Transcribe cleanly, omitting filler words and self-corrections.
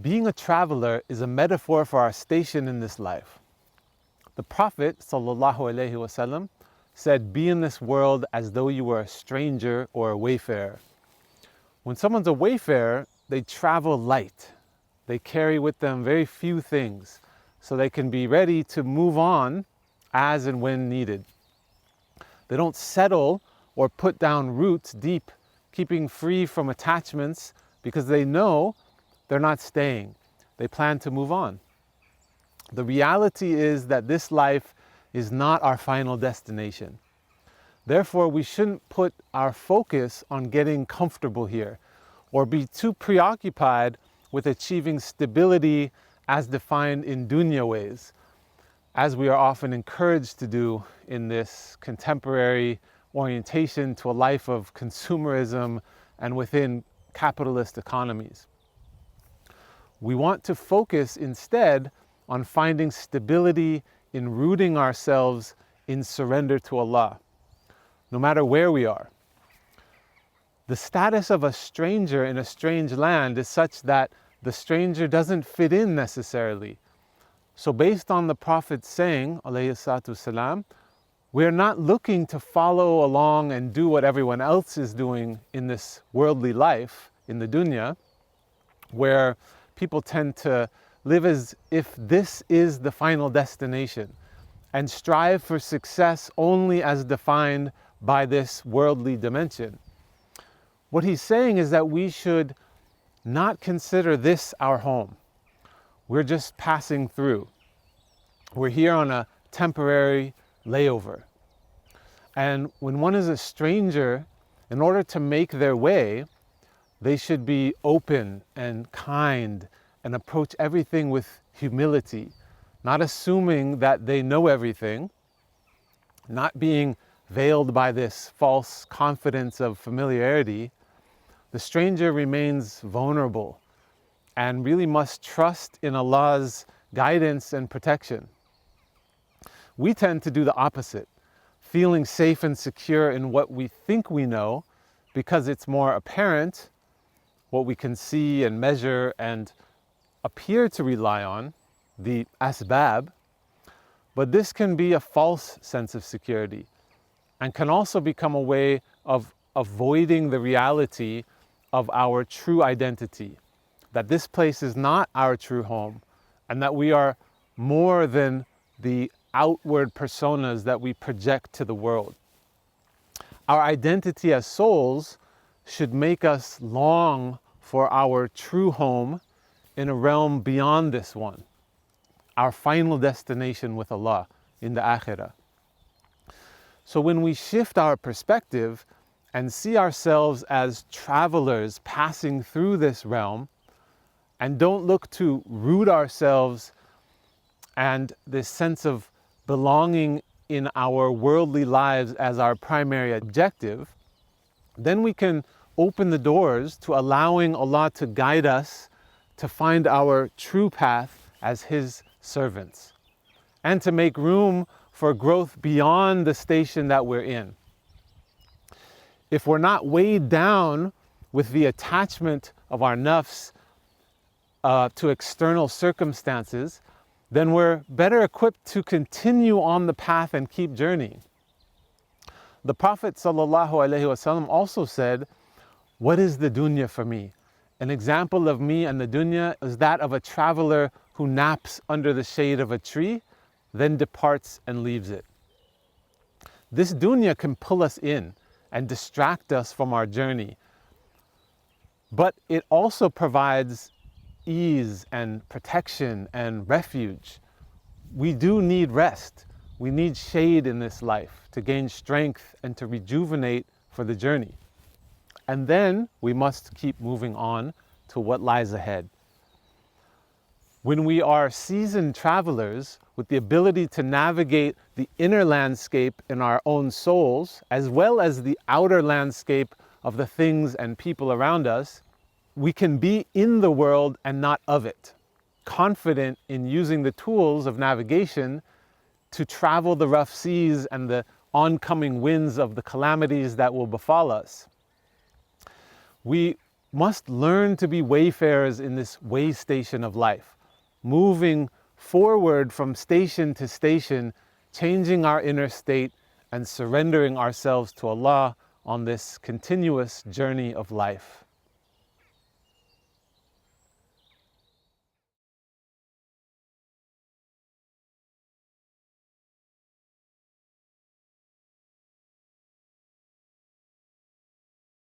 Being a traveler is a metaphor for our station in this life. The Prophet ﷺ said, "Be in this world as though you were a stranger or a wayfarer." When someone's a wayfarer, they travel light. They carry with them very few things, so they can be ready to move on as and when needed. They don't settle or put down roots deep, keeping free from attachments, because they know they're not staying. They plan to move on. The reality is that this life is not our final destination. Therefore, we shouldn't put our focus on getting comfortable here or be too preoccupied with achieving stability as defined in dunya ways, as we are often encouraged to do in this contemporary orientation to a life of consumerism and within capitalist economies. We want to focus instead on finding stability in rooting ourselves in surrender to Allah, no matter where we are. The status of a stranger in a strange land is such that the stranger doesn't fit in necessarily. So based on the Prophet's saying, alayhi salatu wasalam, we're not looking to follow along and do what everyone else is doing in this worldly life, in the dunya, where people tend to live as if this is the final destination and strive for success only as defined by this worldly dimension. What he's saying is that we should not consider this our home. We're just passing through. We're here on a temporary layover. And when one is a stranger, in order to make their way, they should be open and kind and approach everything with humility, not assuming that they know everything, not being veiled by this false confidence of familiarity. The stranger remains vulnerable and really must trust in Allah's guidance and protection. We tend to do the opposite, feeling safe and secure in what we think we know because it's more apparent, what we can see and measure and appear to rely on, the asbab. But this can be a false sense of security and can also become a way of avoiding the reality of our true identity, that this place is not our true home and that we are more than the outward personas that we project to the world. Our identity as souls should make us long for our true home in a realm beyond this one, our final destination with Allah in the Akhirah. So when we shift our perspective and see ourselves as travelers passing through this realm and don't look to root ourselves and this sense of belonging in our worldly lives as our primary objective, then we can open the doors to allowing Allah to guide us to find our true path as His servants and to make room for growth beyond the station that we're in. If we're not weighed down with the attachment of our nafs to external circumstances, then we're better equipped to continue on the path and keep journeying. The Prophet ﷺ also said, "What is the dunya for me? An example of me and the dunya is that of a traveler who naps under the shade of a tree, then departs and leaves it." This dunya can pull us in and distract us from our journey, but it also provides ease and protection and refuge. We do need rest. We need shade in this life to gain strength and to rejuvenate for the journey. And then we must keep moving on to what lies ahead. When we are seasoned travelers with the ability to navigate the inner landscape in our own souls, as well as the outer landscape of the things and people around us, we can be in the world and not of it, confident in using the tools of navigation to travel the rough seas and the oncoming winds of the calamities that will befall us. We must learn to be wayfarers in this way station of life, moving forward from station to station, changing our inner state and surrendering ourselves to Allah on this continuous journey of life.